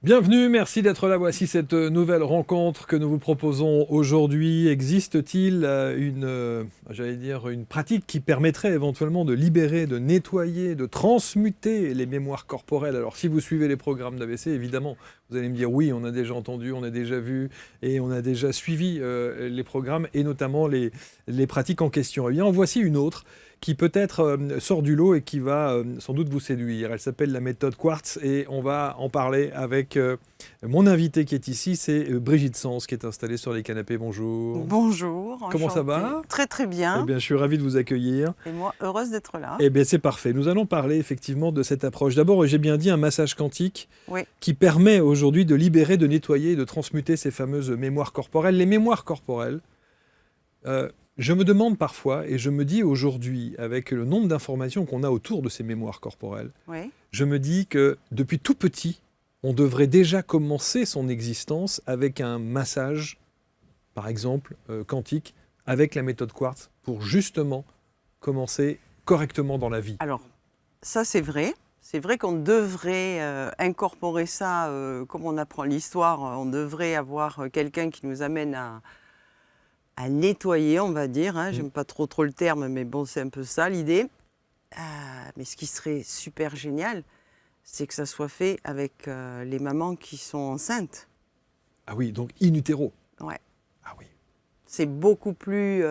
Bienvenue, merci d'être là. Voici cette nouvelle rencontre que nous vous proposons aujourd'hui. Existe-t-il une pratique qui permettrait éventuellement de libérer, de nettoyer, de transmuter les mémoires corporelles? Alors, si vous suivez les programmes d'ABC, évidemment, vous allez me dire oui, on a déjà entendu, on a déjà vu et on a déjà suivi les programmes et notamment les pratiques en question. Eh bien, en voici une autre qui peut-être sort du lot et qui va sans doute vous séduire. Elle s'appelle la méthode Quartz et on va en parler avec mon invité qui est ici, c'est Brigitte Sens qui est installée sur les canapés. Bonjour. Bonjour, Comment ça enchantée. va? Très très Eh bien. bien, je suis ravi de vous accueillir. Et moi, heureuse d'être là. Eh bien, c'est parfait. Nous allons parler effectivement de cette approche. D'abord, j'ai bien dit un massage quantique Oui, qui permet aujourd'hui de libérer, de nettoyer, et de transmuter ces fameuses mémoires corporelles. Les mémoires corporelles, je me demande parfois, et je me dis aujourd'hui, avec le nombre d'informations qu'on a autour de ces mémoires corporelles, oui. je me dis que depuis tout petit, on devrait déjà commencer son existence avec un massage, par exemple, quantique, avec la méthode Quartz, pour justement commencer correctement dans la vie. Alors, ça c'est vrai. C'est vrai qu'on devrait incorporer ça, comme on apprend l'histoire, on devrait avoir quelqu'un qui nous amène à nettoyer, on va dire. Hein. J'aime pas trop le terme, mais bon, c'est un peu ça l'idée. Mais ce qui serait super génial, c'est que ça soit fait avec les mamans qui sont enceintes. Ah oui, donc in utero. Ouais. Ah oui. C'est beaucoup plus...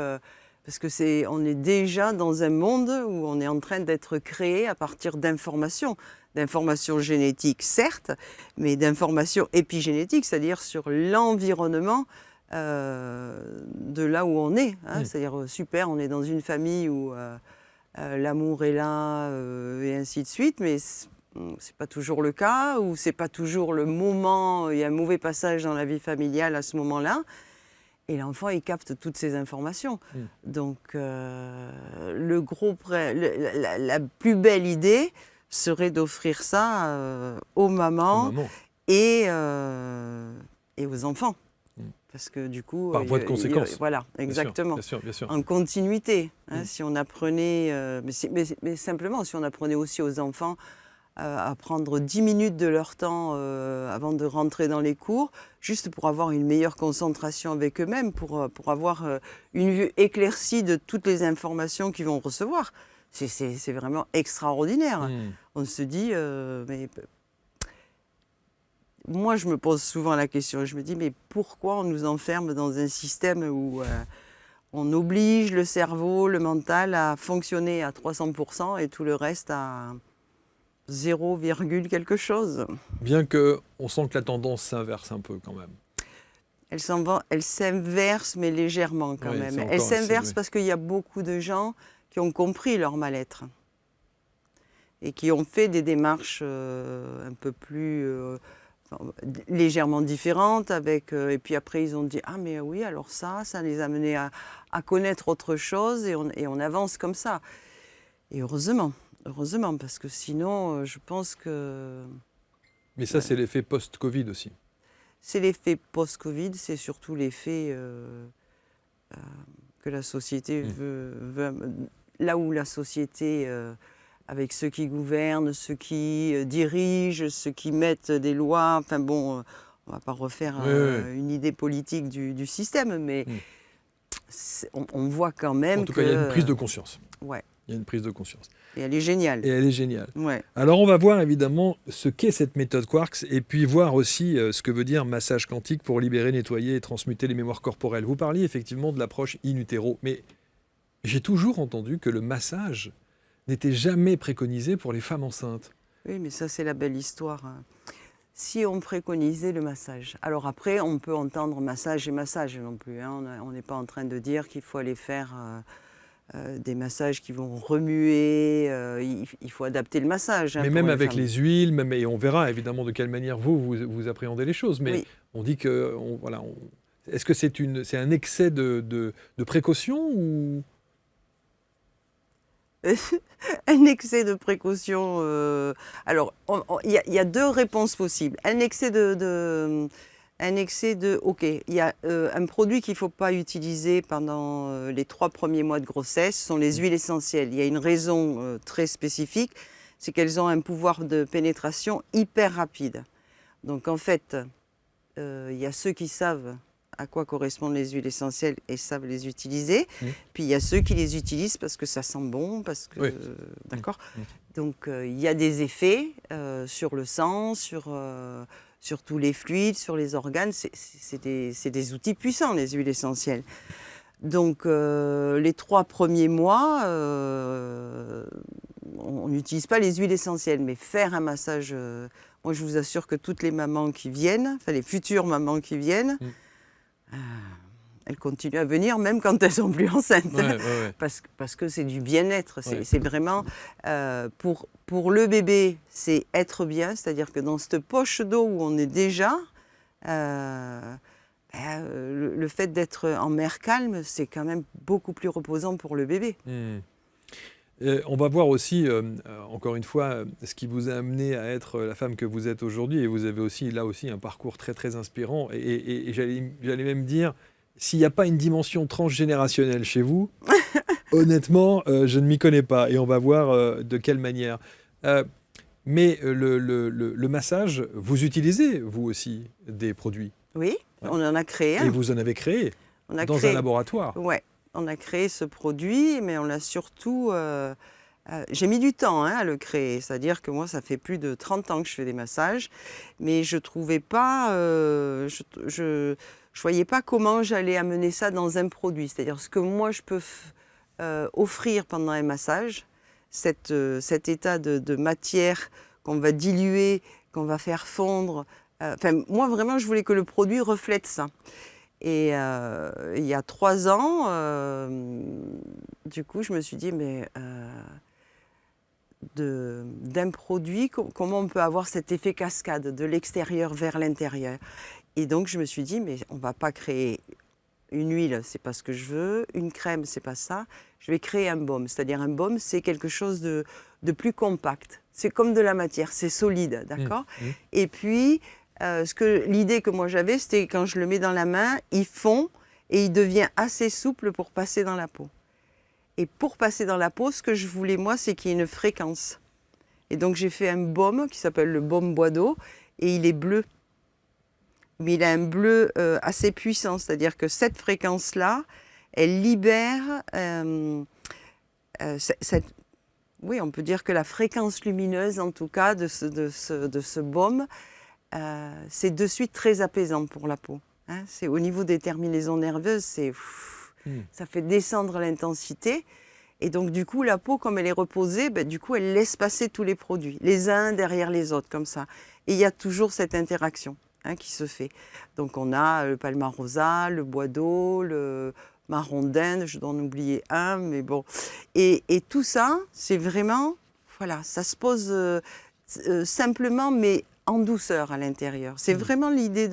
parce que on est déjà dans un monde où on est en train d'être créé à partir d'informations. D'informations génétiques, certes, mais d'informations épigénétiques, c'est-à-dire sur l'environnement de là où on est. Hein. C'est-à-dire, super, on est dans une famille où l'amour est là, et ainsi de suite, mais c'est pas toujours le cas, ou c'est pas toujours le moment, il y a un mauvais passage dans la vie familiale à ce moment-là. Et l'enfant, il capte toutes ces informations. Donc, la plus belle idée serait d'offrir ça aux mamans et aux enfants. Parce que du coup... Par voie de conséquence. Voilà, exactement. Bien sûr, bien sûr. En continuité. Hein, si on apprenait... mais simplement, si on apprenait aussi aux enfants à prendre 10 minutes de leur temps avant de rentrer dans les cours, juste pour avoir une meilleure concentration avec eux-mêmes, pour avoir une vue éclaircie de toutes les informations qu'ils vont recevoir. C'est vraiment extraordinaire. On se dit, mais... Moi, je me pose souvent la question, je me dis, mais pourquoi on nous enferme dans un système où on oblige le cerveau, le mental à fonctionner à 300% et tout le reste à 0, quelque chose. Bien qu'on sent que la tendance s'inverse un peu quand même. Elle s'inverse, mais légèrement quand même. Elle s'inverse parce qu'il y a beaucoup de gens qui ont compris leur mal-être et qui ont fait des démarches un peu plus légèrement différentes. Et puis après, ils ont dit « Ah mais oui, alors ça les a menés à connaître autre chose et on avance comme ça. » Et heureusement, parce que sinon, je pense que... Mais ça, c'est l'effet post-Covid aussi. C'est l'effet post-Covid, c'est surtout l'effet que la société veut... Là où la société, avec ceux qui gouvernent, ceux qui dirigent, ceux qui mettent des lois... Enfin bon, on ne va pas refaire une idée politique du système, mais on voit quand même que... En tout cas, il y a une prise de conscience. Ouais. Il y a une prise de conscience. Et elle est géniale. Et elle est géniale. Ouais. Alors, on va voir évidemment ce qu'est cette méthode Quartz et puis voir aussi ce que veut dire massage quantique pour libérer, nettoyer et transmuter les mémoires corporelles. Vous parliez effectivement de l'approche in utero, mais j'ai toujours entendu que le massage n'était jamais préconisé pour les femmes enceintes. Oui, mais ça, c'est la belle histoire. Si on préconisait le massage. Alors après, on peut entendre massage et massage non plus. Hein. On n'est pas en train de dire qu'il faut aller faire... des massages qui vont remuer, il faut adapter le massage. Mais même avec les huiles, et on verra évidemment de quelle manière vous appréhendez les choses, mais on dit que... est-ce que c'est un excès de précaution ou... Un excès de précaution... Alors, il y a deux réponses possibles. Un excès ok, il y a un produit qu'il ne faut pas utiliser pendant les 3 premiers mois de grossesse, ce sont les huiles essentielles. Il y a une raison très spécifique, c'est qu'elles ont un pouvoir de pénétration hyper rapide. Donc en fait, il y a ceux qui savent à quoi correspondent les huiles essentielles et savent les utiliser. Puis il y a ceux qui les utilisent parce que ça sent bon, parce que... Oui. D'accord. Donc il y a des effets sur le sang, sur tous les fluides, sur les organes. C'est des outils puissants, les huiles essentielles. Donc les 3 premiers mois, on n'utilise pas les huiles essentielles, mais faire un massage... moi, je vous assure que toutes les mamans qui viennent, enfin les futures mamans qui viennent, elles continuent à venir même quand elles sont plus enceintes, parce que c'est du bien-être. C'est vraiment pour le bébé, c'est être bien, c'est-à-dire que dans cette poche d'eau où on est déjà, le fait d'être en mer calme, c'est quand même beaucoup plus reposant pour le bébé. On va voir aussi, encore une fois, ce qui vous a amené à être la femme que vous êtes aujourd'hui. Et vous avez aussi, là aussi, un parcours très, très inspirant. Et j'allais même dire, s'il n'y a pas une dimension transgénérationnelle chez vous, honnêtement, je ne m'y connais pas. Et on va voir de quelle manière. Mais le massage, vous utilisez, vous aussi, des produits. Oui, on en a créé un. Et vous en avez créé un laboratoire. Oui. On a créé ce produit, mais on l'a surtout... j'ai mis du temps à le créer, c'est-à-dire que moi, ça fait plus de 30 ans que je fais des massages, mais je ne trouvais pas... je voyais pas comment j'allais amener ça dans un produit. C'est-à-dire ce que moi, je peux offrir pendant un massage, cet état de matière qu'on va diluer, qu'on va faire fondre. Moi, vraiment, je voulais que le produit reflète ça. Et il y a 3 ans, du coup, je me suis dit, mais d'un produit, comment on peut avoir cet effet cascade de l'extérieur vers l'intérieur? Et donc, je me suis dit, mais on ne va pas créer une huile, c'est pas ce que je veux, une crème, c'est pas ça. Je vais créer un baume. C'est-à-dire un baume, c'est quelque chose de plus compact. C'est comme de la matière, c'est solide, d'accord? Et puis... l'idée que moi j'avais, c'était quand je le mets dans la main, il fond et il devient assez souple pour passer dans la peau. Et pour passer dans la peau, ce que je voulais moi, c'est qu'il y ait une fréquence. Et donc j'ai fait un baume qui s'appelle le baume bois d'eau et il est bleu. Mais il a un bleu assez puissant, c'est-à-dire que cette fréquence-là, elle libère... oui, on peut dire que la fréquence lumineuse, en tout cas, de ce baume, c'est de suite très apaisant pour la peau. C'est au niveau des terminaisons nerveuses, ça fait descendre l'intensité. Et donc, du coup, la peau, comme elle est reposée, du coup, elle laisse passer tous les produits, les uns derrière les autres, comme ça. Et il y a toujours cette interaction qui se fait. Donc, on a le palmarosa, le bois d'eau, le marron d'Inde, je dois en oublier un, mais bon. Et tout ça, c'est vraiment, voilà, ça se pose simplement, mais en douceur à l'intérieur. C'est vraiment l'idée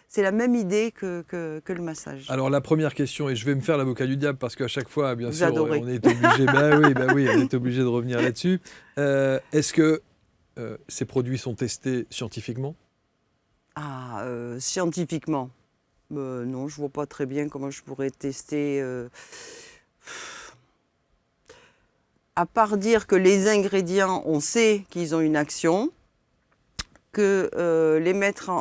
c'est la même idée que le massage. Alors la première question, et je vais me faire l'avocat du diable parce qu'à chaque fois, bien sûr, adorez. on est obligé, on est obligé de revenir là-dessus. Est-ce que ces produits sont testés scientifiquement? Scientifiquement, non, je vois pas très bien comment je pourrais tester. À part dire que les ingrédients, on sait qu'ils ont une action. Que les mettre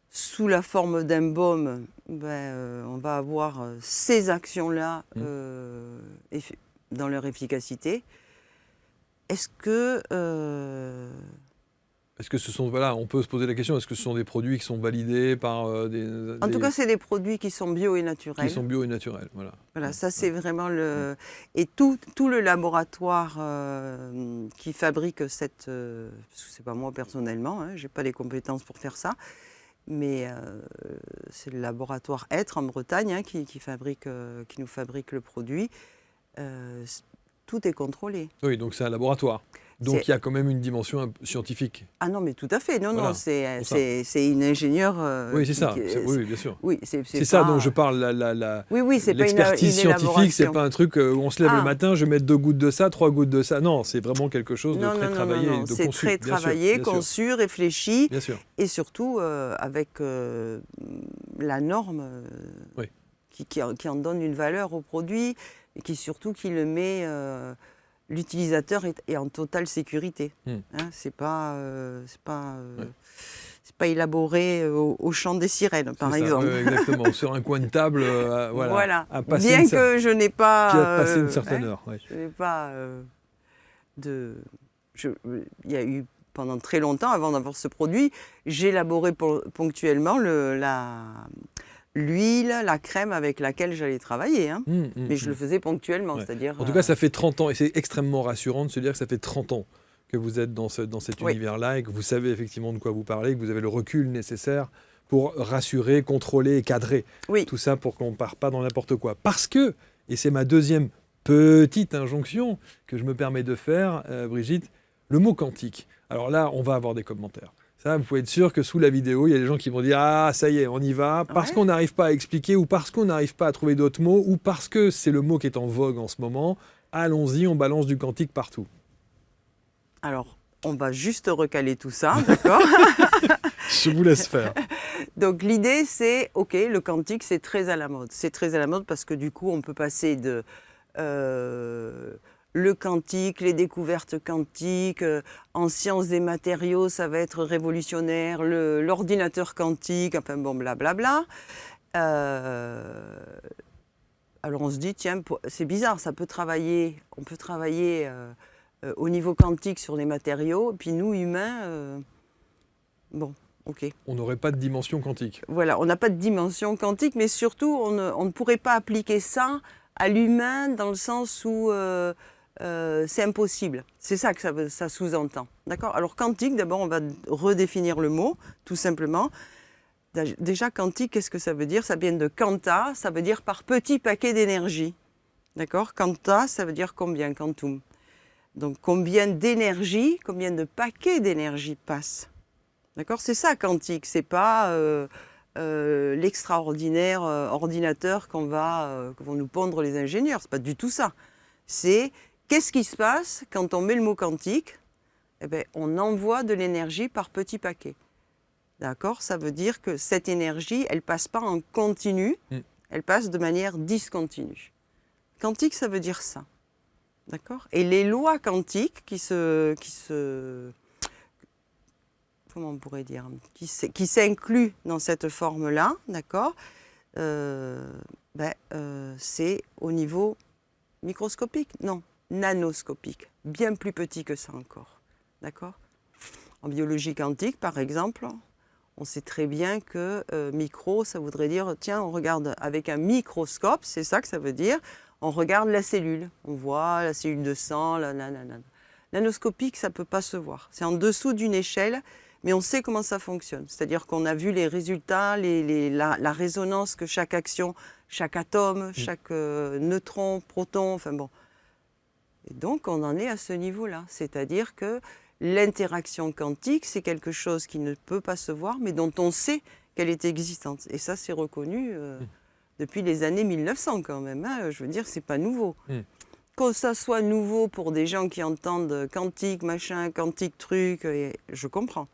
sous la forme d'un baume, on va avoir ces actions-là dans leur efficacité. Est-ce que ce sont, voilà, on peut se poser la question, est-ce que ce sont des produits qui sont validés par En tout cas, c'est des produits qui sont bio et naturels. Qui sont bio et naturels, voilà. Voilà, ça c'est vraiment le... Et tout le laboratoire qui fabrique cette... parce que c'est pas moi personnellement, je n'ai pas les compétences pour faire ça, mais c'est le laboratoire Être en Bretagne qui nous fabrique le produit. Tout est contrôlé. Oui, donc c'est un laboratoire. Donc il y a quand même une dimension scientifique. Ah non, mais tout à fait. Non, voilà, non, c'est une ingénieure... oui, c'est ça. Oui, bien sûr. Oui, c'est pas... ça dont je parle. Oui, c'est pas l'expertise scientifique, c'est pas un truc où on se lève le Ah. matin, je vais mettre 2 gouttes de ça, 3 gouttes de ça. Non, c'est vraiment quelque chose de très travaillé et de conçu. C'est très travaillé, conçu, réfléchi. Bien sûr. Et surtout avec la norme qui en donne une valeur au produit et qui surtout qui le met l'utilisateur est en totale sécurité. Hmm. Hein, c'est pas élaboré au chant des sirènes, par exemple. Exactement, sur un coin de table, Voilà. à passer Bien que je n'ai pas... puis à passer une certaine heure. Ouais. Je n'ai pas il y a eu pendant très longtemps, avant d'avoir ce produit, j'élaborais ponctuellement l'huile, la crème avec laquelle j'allais travailler. Hein. Mais je le faisais ponctuellement, c'est-à-dire... En tout cas, ça fait 30 ans, et c'est extrêmement rassurant de se dire que ça fait 30 ans que vous êtes dans cet univers-là, et que vous savez effectivement de quoi vous parlez, que vous avez le recul nécessaire pour rassurer, contrôler et cadrer tout ça pour qu'on ne parte pas dans n'importe quoi. Parce que, et c'est ma deuxième petite injonction que je me permets de faire, Brigitte, le mot quantique. Alors là, on va avoir des commentaires. Ça, vous pouvez être sûr que sous la vidéo, il y a des gens qui vont dire « Ah, ça y est, on y va », parce qu'on n'arrive pas à expliquer, ou parce qu'on n'arrive pas à trouver d'autres mots, ou parce que c'est le mot qui est en vogue en ce moment. Allons-y, on balance du quantique partout. Alors, on va juste recaler tout ça, d'accord? Je vous laisse faire. Donc l'idée, c'est, OK, le quantique, c'est très à la mode. C'est très à la mode parce que du coup, on peut passer de le quantique, les découvertes quantiques, en sciences des matériaux, ça va être révolutionnaire, l'ordinateur quantique, enfin bon, blablabla. Alors on se dit, tiens, c'est bizarre, on peut travailler au niveau quantique sur les matériaux, et puis nous, humains, bon. Okay. On n'aurait pas de dimension quantique. Voilà, on n'a pas de dimension quantique, mais surtout, on ne pourrait pas appliquer ça à l'humain dans le sens où c'est impossible. C'est ça que ça sous-entend. D'accord ? Alors, quantique, d'abord, on va redéfinir le mot, tout simplement. Déjà, quantique, qu'est-ce que ça veut dire ? Ça vient de quanta, ça veut dire par petit paquet d'énergie. D'accord ? Quanta, ça veut dire combien, quantum. Donc, combien d'énergie, combien de paquets d'énergie passent. D'accord ? C'est ça, quantique. C'est pas l'extraordinaire ordinateur que vont nous pondre les ingénieurs. C'est pas du tout ça. C'est qu'est-ce qui se passe quand on met le mot quantique ? Eh bien, on envoie de l'énergie par petits paquets. D'accord ? Ça veut dire que cette énergie, elle passe pas en continu, elle passe de manière discontinue. Quantique, ça veut dire ça. D'accord ? Et les lois quantiques comment on pourrait dire, qui s'inclut dans cette forme-là, d'accord, c'est au niveau microscopique, non, nanoscopique, bien plus petit que ça encore, d'accord. En biologie quantique, par exemple, on sait très bien que micro, ça voudrait dire, tiens, on regarde avec un microscope, c'est ça que ça veut dire, on regarde la cellule, on voit la cellule de sang, nanoscopique, ça ne peut pas se voir, c'est en dessous d'une échelle. Mais on sait comment ça fonctionne. C'est-à-dire qu'on a vu les résultats, la résonance que chaque action, chaque atome, chaque neutron, proton, enfin bon. Et donc, on en est à ce niveau-là. C'est-à-dire que l'interaction quantique, c'est quelque chose qui ne peut pas se voir, mais dont on sait qu'elle est existante. Et ça, c'est reconnu depuis les années 1900 quand même. Hein. Je veux dire, c'est pas nouveau. Que ça soit nouveau pour des gens qui entendent quantique, machin, quantique, truc, je comprends.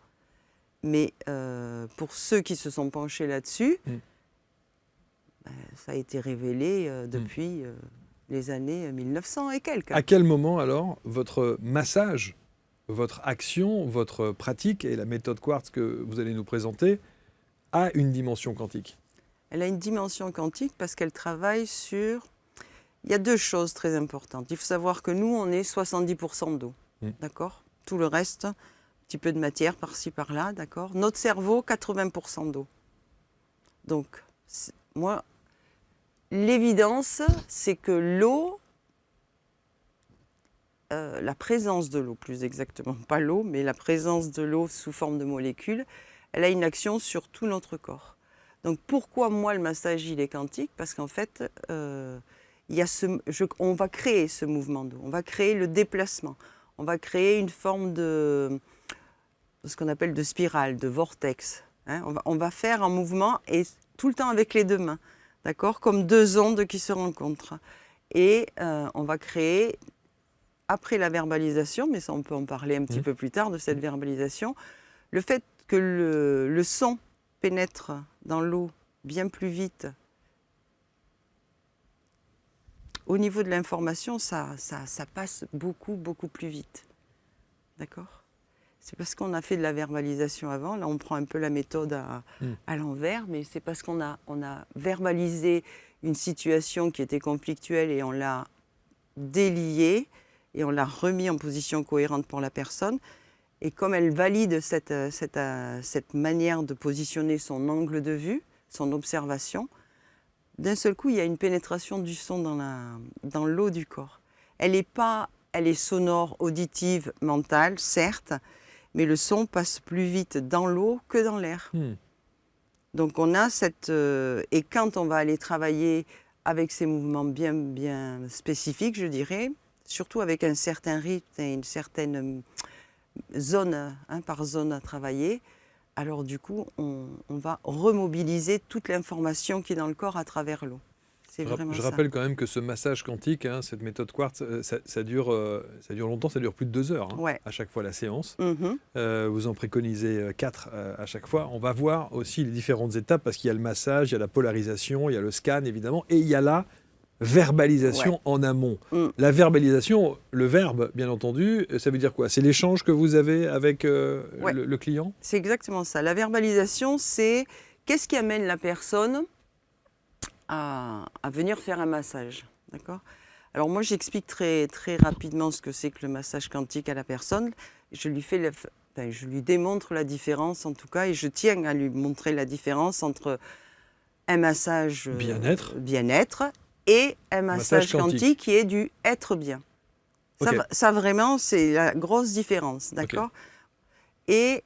Mais pour ceux qui se sont penchés là-dessus, ça a été révélé depuis les années 1900 et quelques. À quel moment alors votre massage, votre action, votre pratique et la méthode Quartz que vous allez nous présenter a une dimension quantique ? Elle a une dimension quantique parce qu'elle travaille sur... Il y a deux choses très importantes. Il faut savoir que nous, on est 70% d'eau, d'accord ? Tout le reste... petit peu de matière par-ci, par-là, d'accord ? Notre cerveau, 80% d'eau. Donc, moi, l'évidence, c'est que l'eau, la présence de l'eau, plus exactement, pas l'eau, mais la présence de l'eau sous forme de molécules, elle a une action sur tout notre corps. Donc, pourquoi moi, le massage, il est quantique ? Parce qu'en fait, on va créer ce mouvement d'eau, on va créer le déplacement, on va créer une forme de ce qu'on appelle de spirale, de vortex. Hein, on va faire un mouvement et tout le temps avec les deux mains, d'accord, comme deux ondes qui se rencontrent. Et on va créer, après la verbalisation, mais ça on peut en parler un petit peu plus tard de cette verbalisation, le fait que le son pénètre dans l'eau bien plus vite au niveau de l'information, ça passe beaucoup plus vite. D'accord ? C'est parce qu'on a fait de la verbalisation avant. Là, on prend un peu la méthode à l'envers, mais c'est parce qu'on a verbalisé une situation qui était conflictuelle et on l'a déliée et on l'a remis en position cohérente pour la personne. Et comme elle valide cette manière de positionner son angle de vue, son observation, d'un seul coup, il y a une pénétration du son dans l'eau du corps. Elle est sonore, auditive, mentale, certes, mais le son passe plus vite dans l'eau que dans l'air. Donc on a et quand on va aller travailler avec ces mouvements bien spécifiques, je dirais, surtout avec un certain rythme et une certaine zone, par zone à travailler, alors du coup, on va remobiliser toute l'information qui est dans le corps à travers l'eau. C'est vraiment Je ça. rappelle quand même que ce massage quantique, cette méthode Quartz, ça dure longtemps, ça dure plus de 2 heures à chaque fois la séance. Vous en préconisez 4 à chaque fois. On va voir aussi les différentes étapes parce qu'il y a le massage, il y a la polarisation, il y a le scan évidemment, et il y a la verbalisation en amont. La verbalisation, le verbe bien entendu, ça veut dire quoi? C'est l'échange que vous avez avec le client? C'est exactement ça. La verbalisation, c'est qu'est-ce qui amène la personne à venir faire un massage. D'accord ? Alors moi, j'explique très rapidement ce que c'est que le massage quantique à la personne. Je lui démontre la différence en tout cas, et je tiens à lui montrer la différence entre un massage bien-être et un massage quantique qui est du être bien. Okay. Ça vraiment, c'est la grosse différence, d'accord ? Okay. Et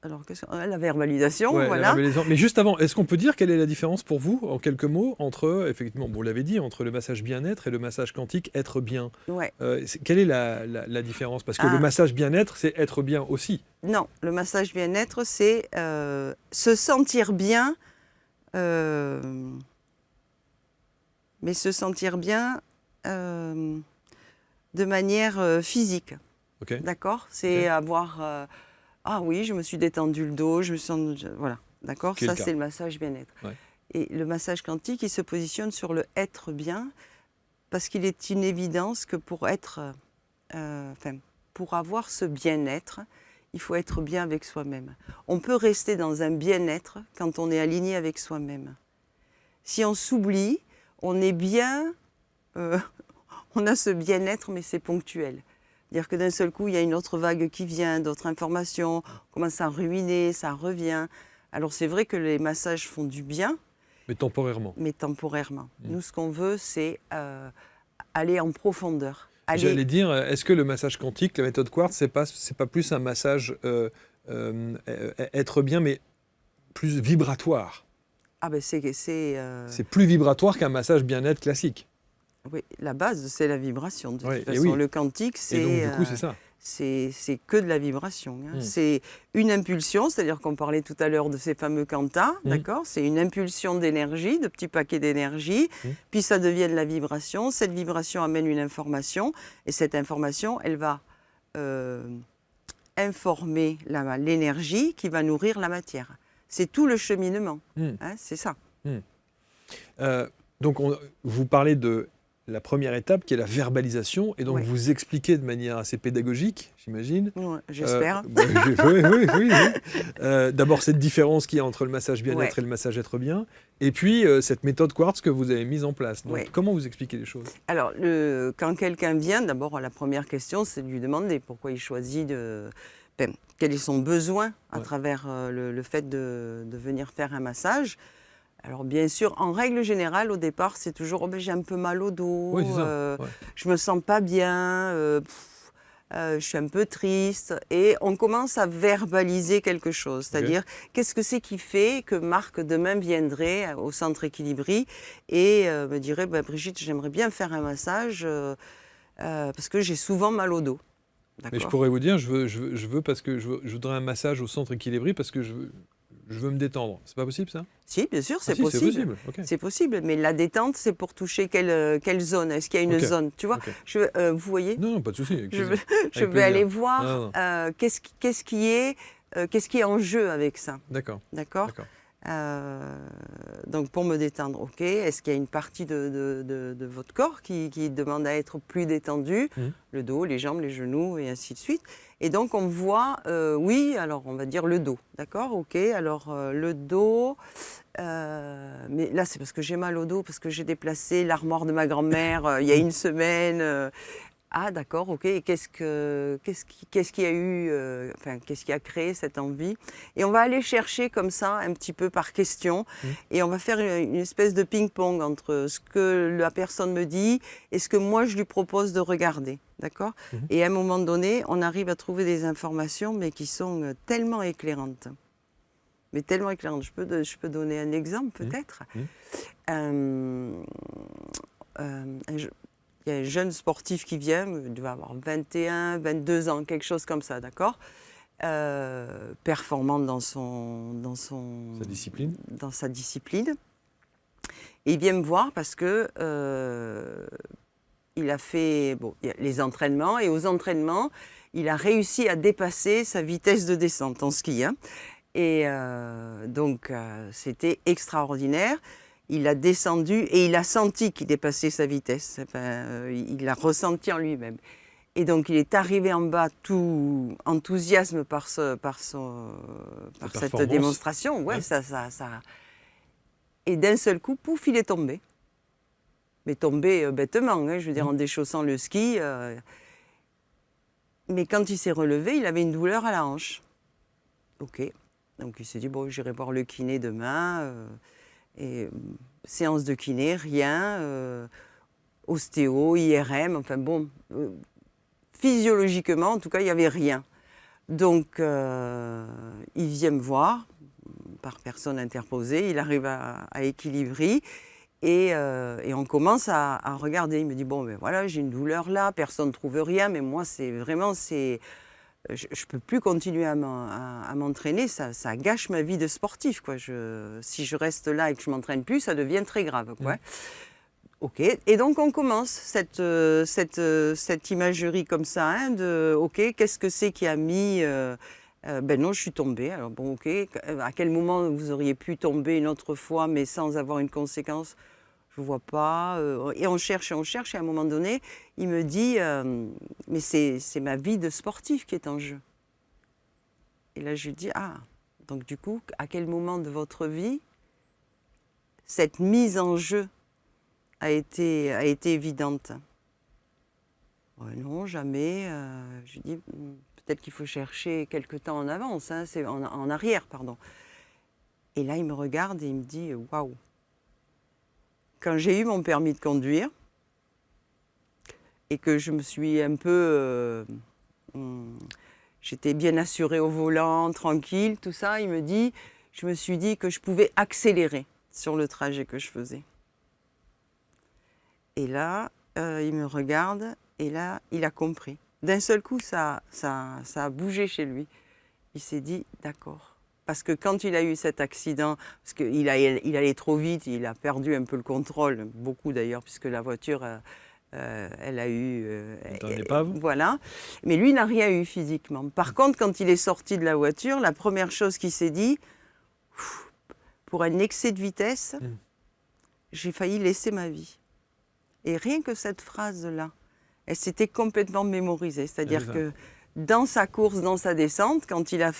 alors, la verbalisation, voilà. La verbalisation. Mais juste avant, est-ce qu'on peut dire quelle est la différence pour vous, en quelques mots, entre, effectivement, vous l'avez dit, entre le massage bien-être et le massage quantique être bien? Quelle est la différence? Parce que le massage bien-être, c'est être bien aussi. Non, le massage bien-être, c'est se sentir bien, mais se sentir bien de manière physique. D'accord ? C'est avoir... ah oui, je me suis détendu le dos, je me sens... Voilà, d'accord ? Ça, c'est le massage bien-être. Et le massage quantique, il se positionne sur le être bien, parce qu'il est une évidence que pour avoir ce bien-être, il faut être bien avec soi-même. On peut rester dans un bien-être quand on est aligné avec soi-même. Si on s'oublie, on est bien... on a ce bien-être, mais c'est ponctuel. C'est-à-dire que d'un seul coup, il y a une autre vague qui vient, d'autres informations, on commence à ruminer, ça revient. Alors c'est vrai que les massages font du bien. Mais temporairement. Nous, ce qu'on veut, c'est aller en profondeur. J'allais dire, est-ce que le massage quantique, la méthode Quartz, c'est pas plus un massage être bien, mais plus vibratoire? C'est plus vibratoire qu'un massage bien-être classique. Oui, la base, c'est la vibration. De toute façon, le quantique, c'est que de la vibration. C'est une impulsion, c'est-à-dire qu'on parlait tout à l'heure de ces fameux quantas, d'accord ? C'est une impulsion d'énergie, de petits paquets d'énergie, puis ça devient de la vibration. Cette vibration amène une information, et cette information, elle va informer l'énergie qui va nourrir la matière. C'est tout le cheminement, c'est ça. Donc, vous parlez de la première étape qui est la verbalisation, et donc vous expliquez de manière assez pédagogique, j'imagine. Ouais, j'espère. Oui. D'abord cette différence qu'il y a entre le massage bien-être et le massage être bien, et puis cette méthode Quartz que vous avez mise en place. Donc, comment vous expliquez les choses? Alors, quand quelqu'un vient, d'abord la première question, c'est de lui demander pourquoi il choisit quel est son besoin à travers le fait de venir faire un massage. Alors bien sûr, en règle générale, au départ, c'est toujours j'ai un peu mal au dos, je me sens pas bien, je suis un peu triste. Et on commence à verbaliser quelque chose, c'est-à-dire qu'est-ce que c'est qui fait que Marc demain viendrait au centre Équilibri et me dirait Brigitte, j'aimerais bien faire un massage parce que j'ai souvent mal au dos. Mais je pourrais vous dire, je veux parce que je voudrais un massage au centre Équilibri parce que je veux me détendre. C'est pas possible, ça? Si, bien sûr, c'est possible. C'est possible. C'est possible, mais la détente, c'est pour toucher quelle zone? Est-ce qu'il y a une zone? Tu vois, vous voyez? Non, pas de souci. Je vais aller voir qu'est-ce qui est en jeu avec ça. D'accord. Donc pour me détendre, ok. Est-ce qu'il y a une partie de votre corps qui demande à être plus détendue? Le dos, les jambes, les genoux et ainsi de suite. Et donc on voit, oui, alors on va dire le dos, d'accord, ok. Alors le dos, mais là c'est parce que j'ai mal au dos, parce que j'ai déplacé l'armoire de ma grand-mère il y a une semaine. Ah d'accord, ok. Et qu'est-ce qui a eu, qu'est-ce qui a créé cette envie? Et on va aller chercher comme ça, un petit peu par question, et on va faire une espèce de ping-pong entre ce que la personne me dit et ce que moi je lui propose de regarder, d'accord? Et à un moment donné, on arrive à trouver des informations, mais qui sont tellement éclairantes. Mais tellement éclairantes. Je peux donner un exemple peut-être. Il y a un jeune sportif qui vient, il doit avoir 21, 22 ans, quelque chose comme ça, d'accord, performant dans sa discipline. Et il vient me voir parce que il a fait les entraînements, et aux entraînements, il a réussi à dépasser sa vitesse de descente en ski. Hein. Et donc, c'était extraordinaire. Il a descendu et il a senti qu'il dépassait sa vitesse. Il l'a ressenti en lui-même. Et donc, il est arrivé en bas tout enthousiasme par cette démonstration. Ouais. Ça. Et d'un seul coup, pouf, il est tombé. Mais tombé bêtement, hein, je veux dire, en déchaussant le ski. Mais quand il s'est relevé, il avait une douleur à la hanche. OK. Donc, il s'est dit, bon, j'irai voir le kiné demain. Et séance de kiné, rien, ostéo, IRM, enfin bon, physiologiquement, en tout cas, il n'y avait rien. Donc, il vient me voir, par personne interposée, il arrive à équilibrer, et on commence à regarder. Il me dit, bon, ben voilà, j'ai une douleur là, personne ne trouve rien, mais moi, je ne peux plus continuer à m'entraîner, ça gâche ma vie de sportif, quoi. Si je reste là et que je ne m'entraîne plus, ça devient très grave, quoi. OK. Et donc, on commence cette imagerie comme ça, hein, de OK, qu'est-ce que c'est qui a mis... ben non, je suis tombée. Alors bon, OK, à quel moment vous auriez pu tomber une autre fois, mais sans avoir une conséquence? Je ne vois pas. Et on cherche, et à un moment donné, il me dit, mais c'est ma vie de sportif qui est en jeu. Et là, je lui dis, ah, donc du coup, à quel moment de votre vie, cette mise en jeu a été évidente? Non, jamais. Je lui dis, peut-être qu'il faut chercher quelque temps en avance, hein, en arrière, pardon. Et là, il me regarde et il me dit, waouh. Quand j'ai eu mon permis de conduire et que je me suis un peu... j'étais bien assurée au volant, tranquille, tout ça, je me suis dit que je pouvais accélérer sur le trajet que je faisais. Et là, il me regarde et là, il a compris. D'un seul coup, ça a bougé chez lui. Il s'est dit, d'accord. Parce que quand il a eu cet accident, parce qu'il allait trop vite, il a perdu un peu le contrôle, beaucoup d'ailleurs, puisque la voiture, elle a eu... un épave. Voilà. Mais lui n'a rien eu physiquement. Par contre, quand il est sorti de la voiture, la première chose qu'il s'est dit, pour un excès de vitesse, j'ai failli laisser ma vie. Et rien que cette phrase-là, elle s'était complètement mémorisée. C'est-à-dire que dans sa course, dans sa descente, quand il a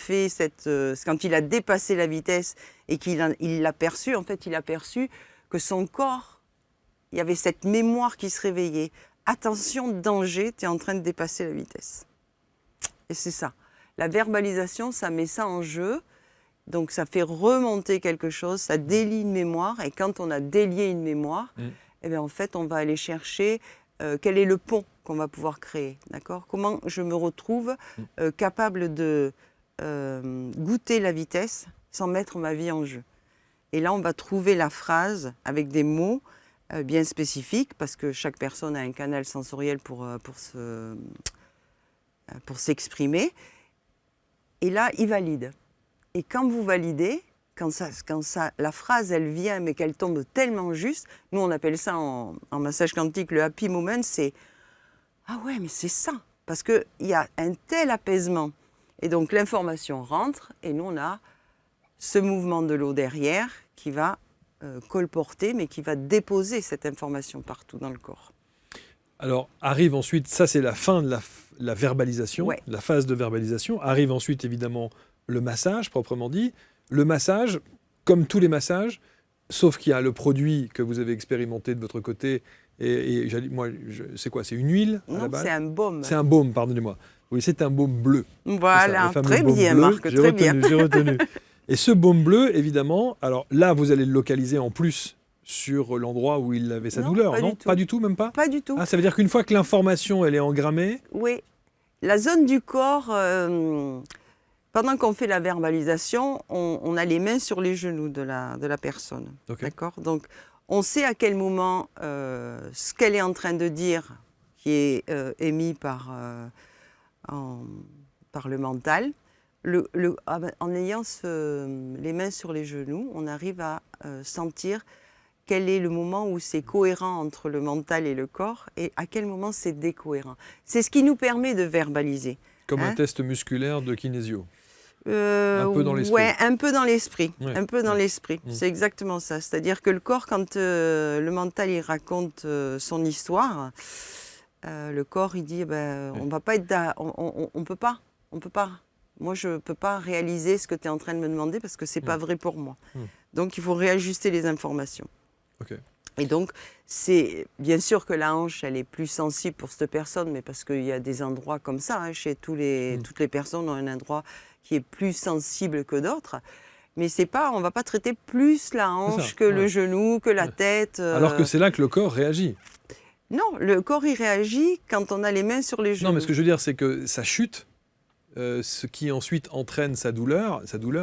dépassé la vitesse et qu'il l'a perçu, en fait, il a perçu que son corps, il y avait cette mémoire qui se réveillait. Attention, danger, tu es en train de dépasser la vitesse. Et c'est ça. La verbalisation, ça met ça en jeu. Donc, ça fait remonter quelque chose, ça délie une mémoire. Et quand on a délié une mémoire, eh bien, en fait, on va aller chercher quel est le pont qu'on va pouvoir créer, d'accord? Comment je me retrouve capable de goûter la vitesse sans mettre ma vie en jeu. Et là, on va trouver la phrase avec des mots bien spécifiques, parce que chaque personne a un canal sensoriel pour s'exprimer. Et là, il valide. Et quand vous validez, quand la phrase, elle vient, mais qu'elle tombe tellement juste, nous, on appelle ça en massage quantique le happy moment, c'est « Ah ouais, mais c'est ça !» Parce qu'il y a un tel apaisement. Et donc, l'information rentre, et nous, on a ce mouvement de l'eau derrière qui va colporter, mais qui va déposer cette information partout dans le corps. Alors, arrive ensuite, ça c'est la fin de la verbalisation, Ouais. la phase de verbalisation. Arrive ensuite, évidemment, le massage, proprement dit. Le massage, comme tous les massages, sauf qu'il y a le produit que vous avez expérimenté de votre côté. Moi, c'est quoi? C'est une huile à la Non, base? c'est un baume. C'est un baume, pardonnez-moi. Oui, c'est un baume bleu. Voilà, C'est ça, le fameux très baume bien, bleu. Marc, J'ai très retenu, bien. j'ai retenu. Et ce baume bleu, évidemment, alors là, vous allez le localiser en plus sur l'endroit où il avait sa Non, douleur, pas non? du tout. Pas du tout, même pas? Pas du tout. Ah, ça veut dire qu'une fois que l'information, elle est engrammée, Oui, la zone du corps, pendant qu'on fait la verbalisation, on a les mains sur les genoux de la personne. Ok. D'accord? Donc, on sait à quel moment ce qu'elle est en train de dire, qui est émis par le mental. En ayant les mains sur les genoux, on arrive à sentir quel est le moment où c'est cohérent entre le mental et le corps et à quel moment c'est décohérent. C'est ce qui nous permet de verbaliser. comme un Hein? test musculaire de kinésio. Un peu dans l'esprit. Ouais, un peu dans l'esprit. Ouais, Un peu dans ouais. l'esprit. C'est exactement ça. C'est-à-dire que le corps, quand le mental il raconte son histoire, le corps il dit on va pas être on peut pas. Moi je peux pas réaliser ce que tu es en train de me demander parce que c'est pas vrai pour moi. Donc il faut réajuster les informations. Ok. Et donc, c'est bien sûr que la hanche, elle est plus sensible pour cette personne, mais parce qu'il y a des endroits comme ça, hein, chez toutes les personnes ont un endroit qui est plus sensible que d'autres. Mais c'est pas, on ne va pas traiter plus la hanche que le genou, que la tête. Alors que c'est là que le corps réagit. Non, le corps, il réagit quand on a les mains sur les genoux. Non, mais ce que je veux dire, c'est que ça chute, ce qui ensuite entraîne sa douleur,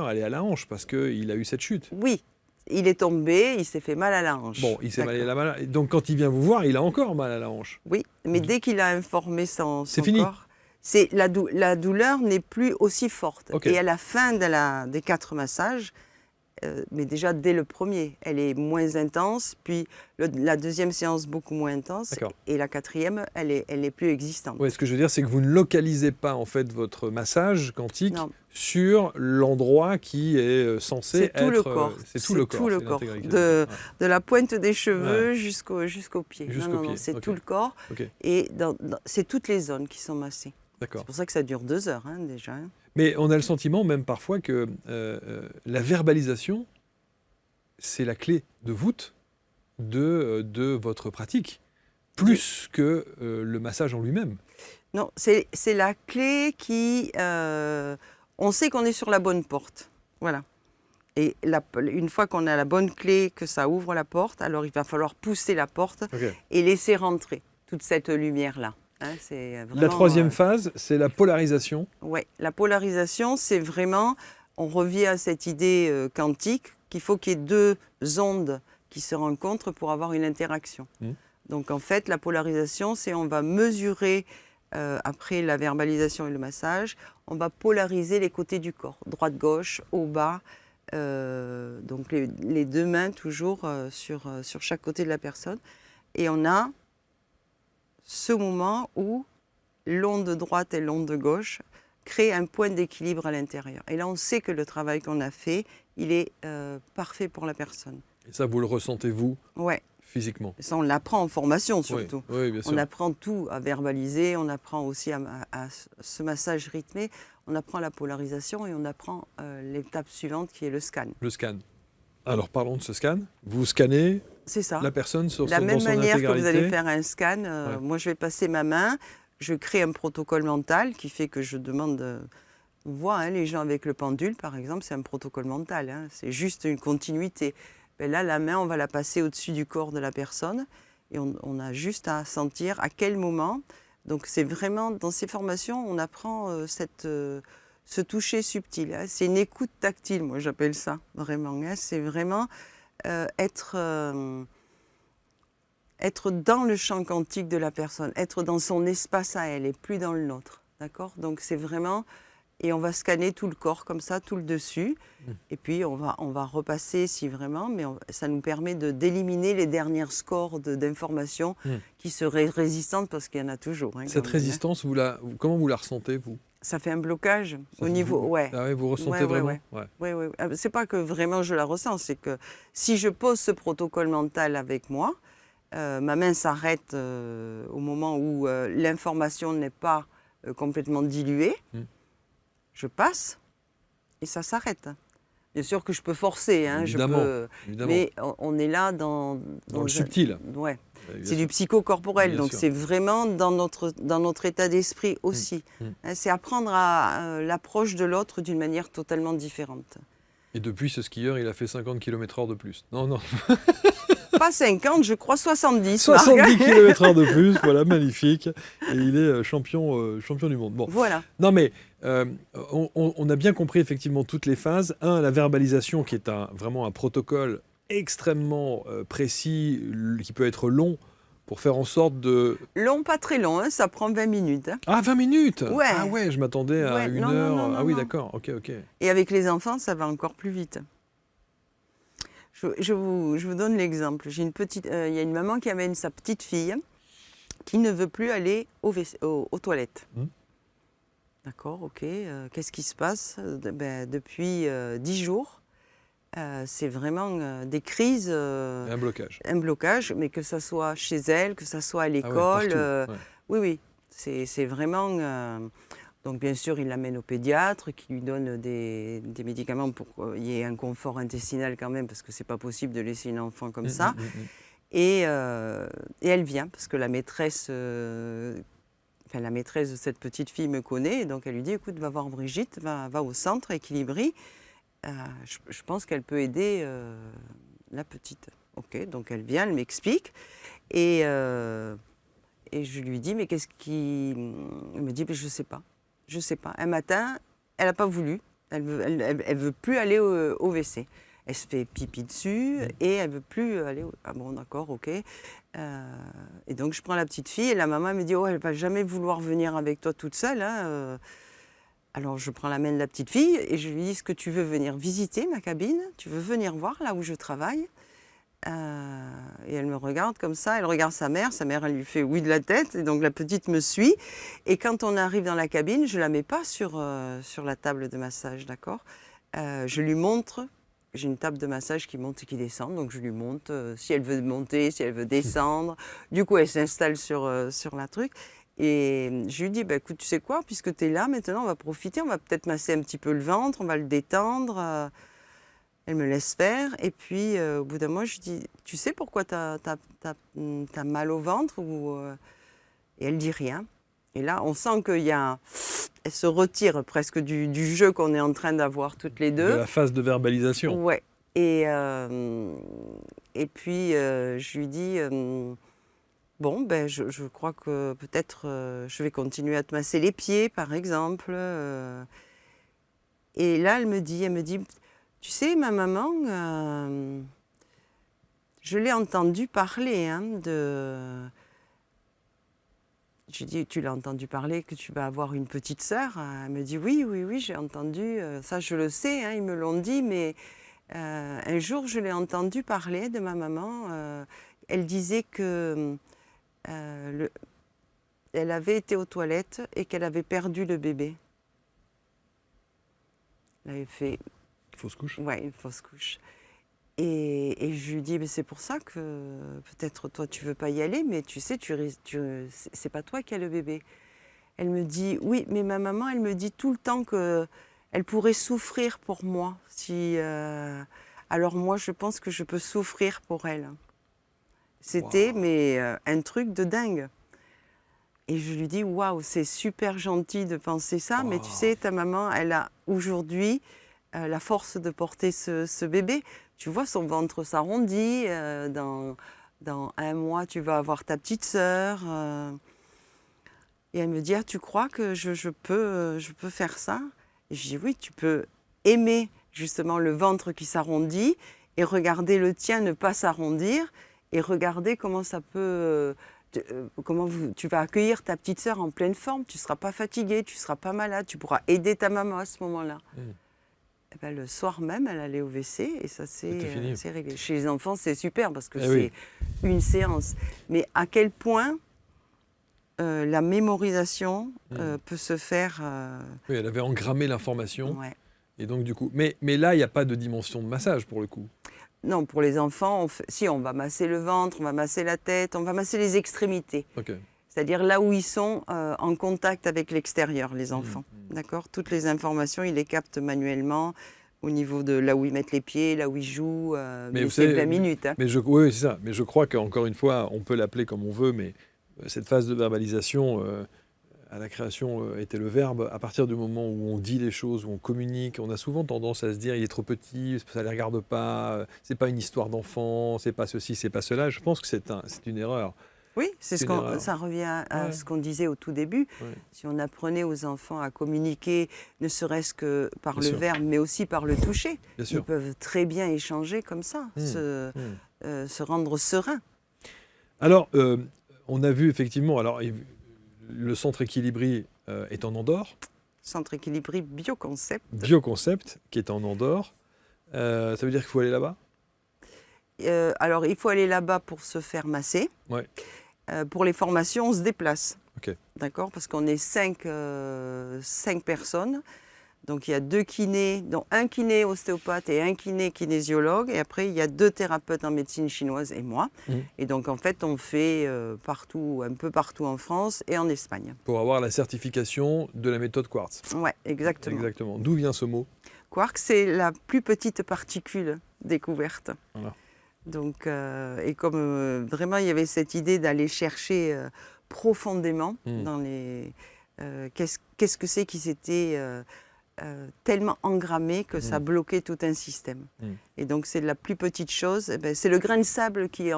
elle est à la hanche parce qu'il a eu cette chute. Oui, il est tombé, il s'est fait mal à la hanche. Bon, il s'est mal à D'accord. la hanche. Donc quand il vient vous voir, il a encore mal à la hanche. Oui, mais dès qu'il a informé son fini. corps, la douleur n'est plus aussi forte. Ok. Et à la fin des 4 massages, mais déjà dès le premier, elle est moins intense, puis la deuxième séance beaucoup moins intense, D'accord. et la quatrième, elle est plus existante. Ouais, ce que je veux dire, c'est que vous ne localisez pas en fait votre massage quantique Non. sur l'endroit qui est censé C'est être. tout le corps. C'est tout le corps. Tout le c'est corps. l'intégralité. De Ouais. la pointe des cheveux jusqu'au pied. Jusqu'au Non, pied, c'est ok. tout le corps. Ok, Et c'est toutes les zones qui sont massées. d'accord. C'est pour ça que ça dure 2 heures déjà. Mais on a le sentiment même parfois que la verbalisation, c'est la clé de voûte de votre pratique, plus que le massage en lui-même. Non, c'est la clé qui... on sait qu'on est sur la bonne porte. Voilà. Et une fois qu'on a la bonne clé, que ça ouvre la porte, alors il va falloir pousser la porte Ok. et laisser rentrer toute cette lumière-là. Hein, c'est vraiment, La troisième phase, c'est la polarisation. Ouais, la polarisation, c'est vraiment... On revient à cette idée quantique qu'il faut qu'il y ait 2 ondes qui se rencontrent pour avoir une interaction. Donc en fait, la polarisation, c'est on va mesurer, après la verbalisation et le massage, on va polariser les côtés du corps, droite-gauche, haut-bas, donc les 2 mains toujours sur chaque côté de la personne. Et on a ce moment où l'onde droite et l'onde gauche créent un point d'équilibre à l'intérieur. Et là, on sait que le travail qu'on a fait, il est parfait pour la personne. Et ça, vous le ressentez, vous, Ouais. physiquement. Ça, on l'apprend en formation surtout. Oui, bien sûr. On apprend tout à verbaliser, on apprend aussi à ce massage rythmé, on apprend la polarisation et on apprend l'étape suivante qui est le scan. Le scan. Alors, parlons de ce scan. Vous scannez C'est ça. la personne De la dans même son manière que vous intégralité. allez faire un scan, moi je vais passer ma main, je crée un protocole mental qui fait que je demande... On voit les gens avec le pendule, par exemple, c'est un protocole mental, c'est juste une continuité. Et là, la main, on va la passer au-dessus du corps de la personne et on a juste à sentir à quel moment. Donc c'est vraiment, dans ces formations, on apprend ce toucher subtil. C'est une écoute tactile, moi j'appelle ça, vraiment. C'est vraiment être dans le champ quantique de la personne, être dans son espace à elle et plus dans le nôtre. D'accord ? Donc c'est vraiment... Et on va scanner tout le corps comme ça, tout le dessus. Et puis on va repasser si vraiment, mais ça nous permet d'éliminer les dernières scores d'informations qui seraient résistantes parce qu'il y en a toujours. Cette résistance, comment vous la ressentez, vous ? Ça fait un blocage Ça au fait- niveau... vous- Ouais. Ah oui, vous ressentez Ouais, ouais, vraiment? ouais. Ouais. Oui, oui. C'est pas que vraiment je la ressens, c'est que si je pose ce protocole mental avec moi, ma main s'arrête au moment où l'information n'est pas complètement diluée. Mm. Je passe et ça s'arrête. Bien sûr que je peux forcer, hein, Évidemment, évidemment. mais on est là Dans le subtil. Ouais. Bien C'est sûr. du psychocorporel, Bien donc sûr. c'est vraiment dans notre état d'esprit aussi. Mm. Hein, c'est apprendre à l'approche de l'autre d'une manière totalement différente. Et depuis, ce skieur, il a fait 50 km/h de plus. Non, non, Pas 50, je crois 70, Marc. 70 km/h de plus, voilà, magnifique. Et il est champion du monde. Bon, Voilà. non mais on a bien compris effectivement toutes les phases. La verbalisation qui est vraiment un protocole extrêmement précis, qui peut être long, pour faire en sorte de... Long, pas très long, hein, ça prend 20 minutes. Hein. Ah, 20 minutes. Ouais. Ah ouais, je m'attendais à Ouais, une non, heure. non, non, Ah oui, non. d'accord, ok. Et avec les enfants, ça va encore plus vite. Je vous donne l'exemple. J'ai il y a une maman qui amène sa petite fille qui ne veut plus aller aux toilettes. D'accord, ok. Qu'est-ce qui se passe? Depuis 10 jours, c'est vraiment des crises, Et un blocage. un blocage, mais que ça soit chez elle, que ça soit à Ah ouais, l'école. partout, ouais. Oui, oui, c'est vraiment... donc bien sûr, il l'amène au pédiatre, qui lui donne des médicaments pour qu'il y ait un confort intestinal quand même, parce que c'est pas possible de laisser une enfant comme ça. Et elle vient, parce que la maîtresse de cette petite fille me connaît, et donc elle lui dit, écoute, va voir Brigitte, va au centre Équilibri, je pense qu'elle peut aider la petite. Ok, donc elle vient, elle m'explique, et je lui dis, mais qu'est-ce qui... Elle me dit, mais je sais pas. Un matin, elle n'a pas voulu, elle veut plus aller au WC. Elle se fait pipi dessus et elle veut plus aller au... Ah bon, d'accord, ok. Et donc je prends la petite fille et la maman me dit, oh, elle va jamais vouloir venir avec toi toute seule. Hein. Alors je prends la main de la petite fille et je lui dis, est-ce que tu veux venir visiter ma cabine? Tu veux venir voir là où je travaille? Et elle me regarde comme ça, elle regarde sa mère elle lui fait oui de la tête, et donc la petite me suit. Et quand on arrive dans la cabine, je ne la mets pas sur la table de massage, d'accord? Je lui montre, j'ai une table de massage qui monte et qui descend, donc je lui montre si elle veut monter, si elle veut descendre. Du coup, elle s'installe sur la truc. Et je lui dis, bah, écoute, tu sais quoi, puisque tu es là, maintenant on va profiter, on va peut-être masser un petit peu le ventre, on va le détendre. Elle me laisse faire, et puis au bout d'un mois, je lui dis, tu sais pourquoi t'as mal au ventre Et elle dit rien. Et là, on sent elle se retire presque du jeu qu'on est en train d'avoir toutes les deux. De la phase de verbalisation. Ouais. Et puis, je lui dis, bon, ben, je crois que peut-être je vais continuer à te masser les pieds, par exemple. Et là, elle me dit, tu sais, ma maman, je l'ai entendu parler de... Je lui dis, tu l'as entendu parler que tu vas avoir une petite sœur? Elle me dit, oui, j'ai entendu, ça je le sais, hein, ils me l'ont dit, mais un jour je l'ai entendu parler de ma maman. Elle disait que elle avait été aux toilettes et qu'elle avait perdu le bébé. Elle avait fait... Fausse couche. Oui, une fausse couche. Et je lui dis, mais c'est pour ça que peut-être toi tu veux pas y aller, mais tu sais, c'est pas toi qui as le bébé. Elle me dit, oui, mais ma maman, elle me dit tout le temps qu'elle pourrait souffrir pour moi. Alors moi, je pense que je peux souffrir pour elle. C'était un truc de dingue. Et je lui dis, waouh, c'est super gentil de penser ça, mais tu sais, ta maman, elle a aujourd'hui la force de porter ce bébé. Tu vois, son ventre s'arrondit. Dans 1 mois, tu vas avoir ta petite sœur. Et elle me dit, ah, tu crois que je peux faire ça? Et je dis, oui, tu peux aimer justement le ventre qui s'arrondit et regarder le tien ne pas s'arrondir et regarder comment ça peut... tu vas accueillir ta petite sœur en pleine forme. Tu ne seras pas fatiguée, tu ne seras pas malade. Tu pourras aider ta maman à ce moment-là. Et ben, le soir même, elle allait au WC et ça c'est réglé. Chez les enfants, c'est super parce que c'est une séance. Mais à quel point la mémorisation Mmh. peut se faire. Oui, elle avait engrammé l'information. Ouais. Et donc, du coup. Mais là, il n'y a pas de dimension de massage pour le coup. Non, pour les enfants, si on va masser le ventre, on va masser la tête, on va masser les extrémités. Ok. C'est-à-dire là où ils sont en contact avec l'extérieur, les Mmh, enfants. mmh. D'accord. Toutes les informations, ils les captent manuellement au niveau de là où ils mettent les pieds, là où ils jouent. Mais vous c'est savez, 20 minutes. Hein. oui, c'est ça. Mais je crois qu'encore une fois, on peut l'appeler comme on veut, mais cette phase de verbalisation, à la création, était le verbe. À partir du moment où on dit les choses, où on communique, on a souvent tendance à se dire il est trop petit, ça ne les regarde pas, c'est pas une histoire d'enfant, c'est pas ceci, c'est pas cela. Je pense que c'est une erreur. Oui, c'est une erreur. ça revient à Ouais. ce qu'on disait au tout début. Ouais. Si on apprenait aux enfants à communiquer, ne serait-ce que par Bien le sûr. verbe, mais aussi par le toucher, Bien ils sûr. peuvent très bien échanger comme ça, Mmh. se rendre serein. Alors, on a vu effectivement, alors, le centre Équilibri est en Andorre, Centre équilibré bioconcept. Bioconcept qui est en Andorre. Ça veut dire qu'il faut aller là-bas? Alors, il faut aller là-bas pour se faire masser. Ouais. Pour les formations, on se déplace. Ok. D'accord. Parce qu'on est 5 personnes. Donc, il y a 2 kinés, dont un kiné ostéopathe et un kiné kinésiologue. Et après, il y a 2 thérapeutes en médecine chinoise et moi. Et donc, en fait, on fait partout, un peu partout en France et en Espagne. Pour avoir la certification de la méthode Quartz. Ouais, exactement. Exactement. D'où vient ce mot? Quark, c'est la plus petite particule découverte. Voilà. Donc, et comme vraiment il y avait cette idée d'aller chercher profondément dans les qu'est-ce que c'est qui s'était tellement engrammé que ça bloquait tout un système. Et donc c'est la plus petite chose, c'est le grain de sable qui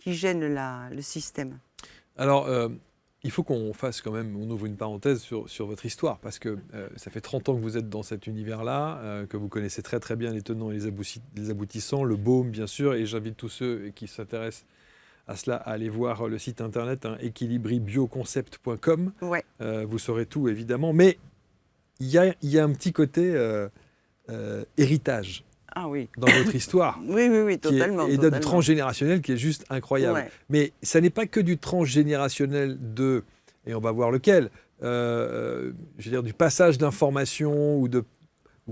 gêne le système. Alors, il faut qu'on fasse quand même, on ouvre une parenthèse sur votre histoire, parce que ça fait 30 ans que vous êtes dans cet univers-là, que vous connaissez très très bien les tenants et les aboutissants, le baume bien sûr, et j'invite tous ceux qui s'intéressent à cela à aller voir le site internet équilibribioconcept.com. Ouais. Vous saurez tout évidemment, mais il y a un petit côté héritage. Ah oui. Dans votre histoire. Oui, totalement. Et de transgénérationnel qui est juste incroyable. Ouais. Mais ça n'est pas que du transgénérationnel et on va voir lequel, je veux dire du passage d'informations ou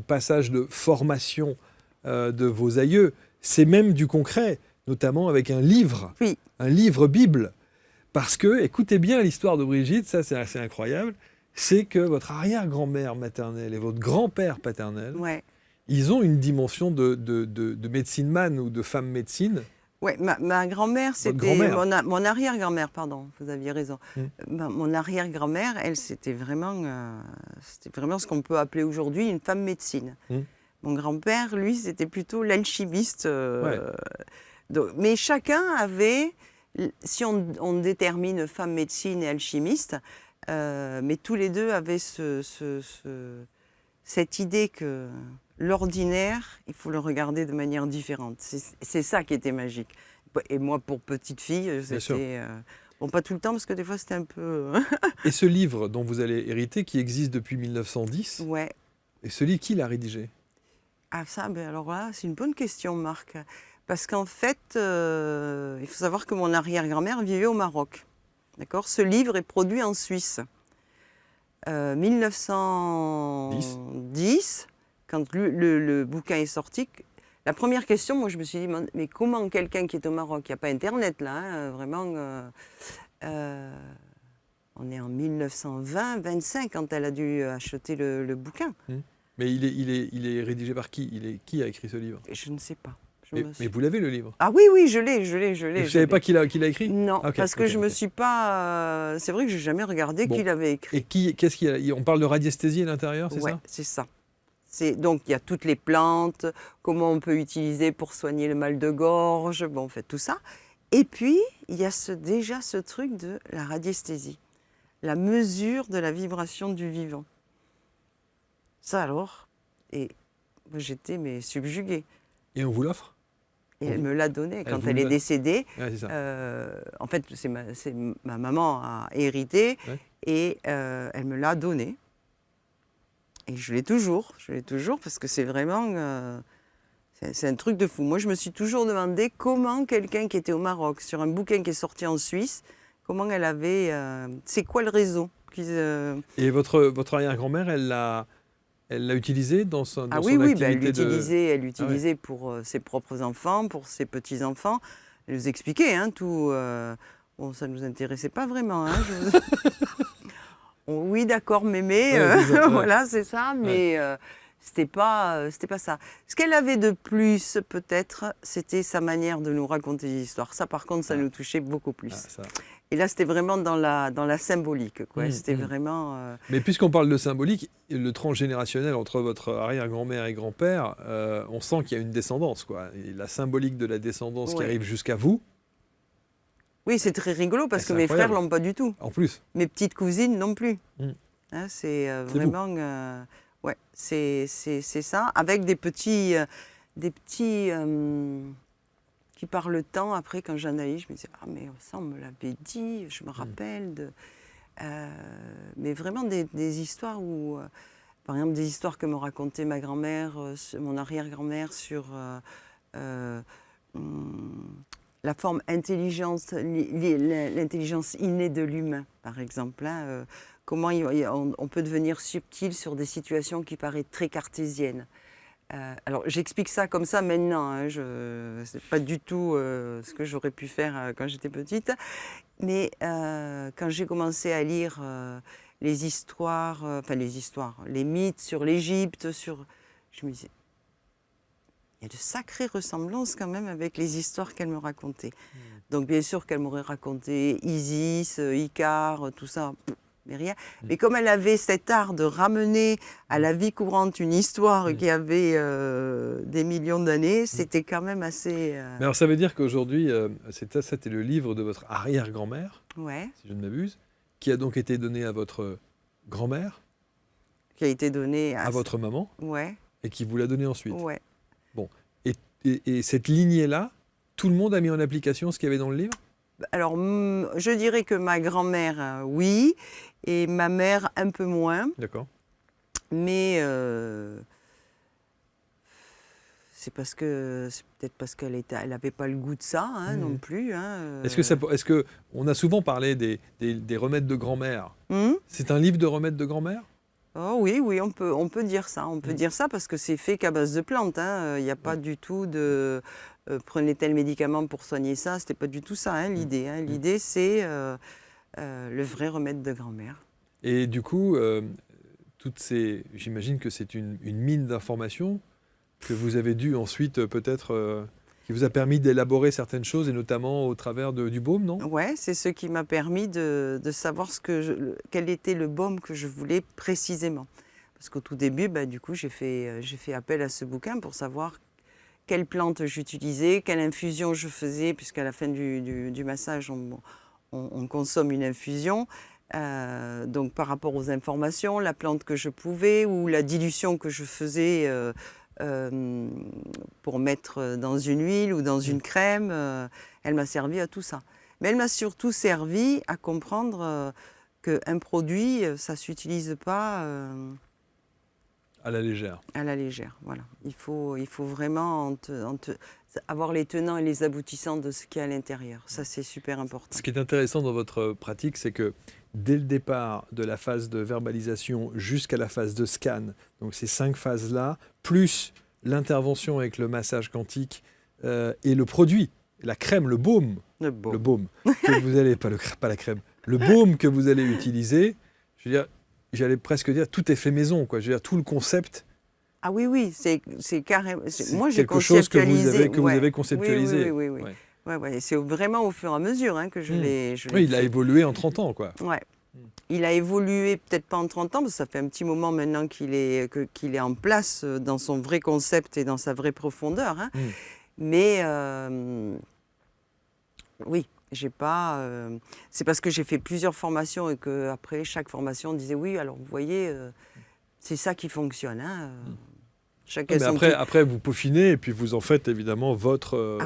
passage de formation de vos aïeux. C'est même du concret, notamment avec un livre, un livre Bible. Parce que, écoutez bien l'histoire de Brigitte, ça c'est assez incroyable, c'est que votre arrière-grand-mère maternelle et votre grand-père paternel, ils ont une dimension de médecine man ou de femme médecine. Oui, ma grand-mère, c'était mon arrière-grand-mère, pardon, vous aviez raison. Mon arrière-grand-mère, elle, c'était vraiment ce qu'on peut appeler aujourd'hui une femme médecine. Mon grand-père, lui, c'était plutôt l'alchimiste. Mais chacun avait, si on détermine femme médecine et alchimiste, mais tous les deux avaient cette idée que l'ordinaire, il faut le regarder de manière différente. C'est ça qui était magique. Et moi, pour petite fille, c'était... bon, pas tout le temps, parce que des fois, c'était un peu... Et ce livre dont vous allez hériter, qui existe depuis 1910, ouais. Et ce livre, qui l'a rédigé? Ah ça, alors là, c'est une bonne question, Marc. Parce qu'en fait, il faut savoir que mon arrière-grand-mère vivait au Maroc. D'accord. Ce livre est produit en Suisse. 1910, quand le bouquin est sorti, la première question, moi je me suis dit, mais comment quelqu'un qui est au Maroc, il n'y a pas Internet là, hein, vraiment, on est en 1920-25 quand elle a dû acheter le bouquin. Mais il est rédigé par qui? Qui a écrit ce livre? Je ne sais pas. Mais vous l'avez le livre? Ah oui, je l'ai. Vous ne savez pas qui l'a écrit? Non, parce que je me suis pas... c'est vrai que j'ai jamais regardé qui l'avait écrit. Et qu'est-ce qu'il y a? On parle de radiesthésie à l'intérieur, c'est ça? Oui, c'est ça. Donc il y a toutes les plantes, comment on peut utiliser pour soigner le mal de gorge, bon, on fait tout ça. Et puis, il y a déjà ce truc de la radiesthésie, la mesure de la vibration du vivant. Ça alors, et j'étais subjuguée. Et on vous l'offre? Et elle me l'a donné quand elle est décédée. Ouais, c'est ça. En fait, ma maman a hérité et elle me l'a donné. Et je l'ai toujours parce que c'est vraiment... c'est un truc de fou. Moi, je me suis toujours demandé comment quelqu'un qui était au Maroc, sur un bouquin qui est sorti en Suisse, comment elle avait... c'est quoi le réseau Et votre arrière-grand-mère, elle l'a utilisé dans son Ah oui, oui, ben, activité elle Ah ouais. l'utilisait pour ses propres enfants, pour ses petits-enfants. Elle nous expliquait hein, tout. Bon, ça ne nous intéressait pas vraiment. Hein, oui, d'accord, mémé, Ouais, c'est ça, ouais. voilà, c'est ça, Ouais. mais c'était pas ça. Ce qu'elle avait de plus, peut-être, c'était sa manière de nous raconter des histoires. Ça, par contre, ça Ah. nous touchait beaucoup plus. Ah, ça. Et là, c'était vraiment dans la symbolique, quoi. C'était Mmh. vraiment... Mais puisqu'on parle de symbolique, le transgénérationnel entre votre arrière-grand-mère et grand-père, on sent qu'il y a une descendance, quoi. Et la symbolique de la descendance qui Ouais. arrive jusqu'à vous, Oui, c'est très rigolo parce que c'est mes frères incroyable. l'ont pas du tout. En plus. Mes petites cousines non plus. Mmh. Hein, c'est C'est vraiment... ouais, c'est ça. Avec des petits... qui par le temps, après, quand j'analyse, je me disais, ah mais ça, on me l'avait dit, je me rappelle de... mais vraiment des histoires où... par exemple, des histoires que me racontait ma grand-mère, mon arrière-grand-mère sur la forme intelligence, l'intelligence innée de l'humain, par exemple. Hein, comment on peut devenir subtil sur des situations qui paraissent très cartésiennes. Alors, j'explique ça comme ça maintenant. Hein, ce n'est pas du tout ce que j'aurais pu faire quand j'étais petite. Mais quand j'ai commencé à lire les histoires, les mythes sur l'Égypte, je me disais, il y a de sacrées ressemblances quand même avec les histoires qu'elle me racontait. Donc, bien sûr qu'elle m'aurait raconté Isis, Icare, tout ça. Mais rien. Mais comme elle avait cet art de ramener à la vie courante une histoire qui avait des millions d'années, c'était quand même assez... Mais alors ça veut dire qu'aujourd'hui, c'était le livre de votre arrière-grand-mère, Ouais, si je ne m'abuse, qui a donc été donné à votre grand-mère, qui a été donné à votre maman, Ouais, et qui vous l'a donné ensuite. ouais. Bon. Et cette lignée-là, tout le monde a mis en application ce qu'il y avait dans le livre? Alors, je dirais que ma grand-mère, oui, et ma mère, un peu moins. D'accord. Mais c'est peut-être parce qu'elle n'avait pas le goût de ça non plus. Hein, Est-ce que on a souvent parlé des remèdes de grand-mère? C'est un livre de remèdes de grand-mère? Oh oui, oui, on peut dire ça. On peut dire ça parce que c'est fait qu'à base de plantes. Hein. Il n'y a pas du tout de prenez tel médicament pour soigner ça. C'était pas du tout ça l'idée. Hein. L'idée, c'est le vrai remède de grand-mère. Et du coup, j'imagine que c'est une mine d'informations que vous avez dû ensuite peut-être, qui vous a permis d'élaborer certaines choses et notamment au travers du baume, non? Ouais, c'est ce qui m'a permis de savoir quel était le baume que je voulais précisément. Parce qu'au tout début, du coup, j'ai fait appel à ce bouquin pour savoir quelle plante j'utilisais, quelle infusion je faisais, puisqu'à la fin du massage, on consomme une infusion. Donc par rapport aux informations, la plante que je pouvais ou la dilution que je faisais pour mettre dans une huile ou dans une crème, elle m'a servi à tout ça. Mais elle m'a surtout servi à comprendre qu'un produit, ça ne s'utilise pas À la légère. à la légère. Voilà. Il faut vraiment avoir les tenants et les aboutissants de ce qu'il y a à l'intérieur. Ça, c'est super important. Ce qui est intéressant dans votre pratique, c'est que dès le départ de la phase de verbalisation jusqu'à la phase de scan, donc ces 5 phases-là, plus l'intervention avec le massage quantique et le produit, la crème, le baume que vous allez, pas la crème, le baume que vous allez utiliser, je veux dire, j'allais presque dire, tout est fait maison, quoi. Je veux dire, tout le concept. Ah oui, oui, c'est carrément... Moi, j'ai quelque chose que conceptualisé... vous avez conceptualisé. Oui. Ouais. Ouais. C'est vraiment au fur et à mesure que je l'ai Oui, il a fait. évolué en 30 ans, quoi. Ouais. Il a évolué peut-être pas en 30 ans, parce que ça fait un petit moment maintenant qu'il est en place dans son vrai concept et dans sa vraie profondeur. Mais oui, j'ai pas... c'est parce que j'ai fait plusieurs formations et qu'après, chaque formation, on disait oui, alors vous voyez, c'est ça qui fonctionne. Mais après, vous peaufinez et puis vous en faites évidemment votre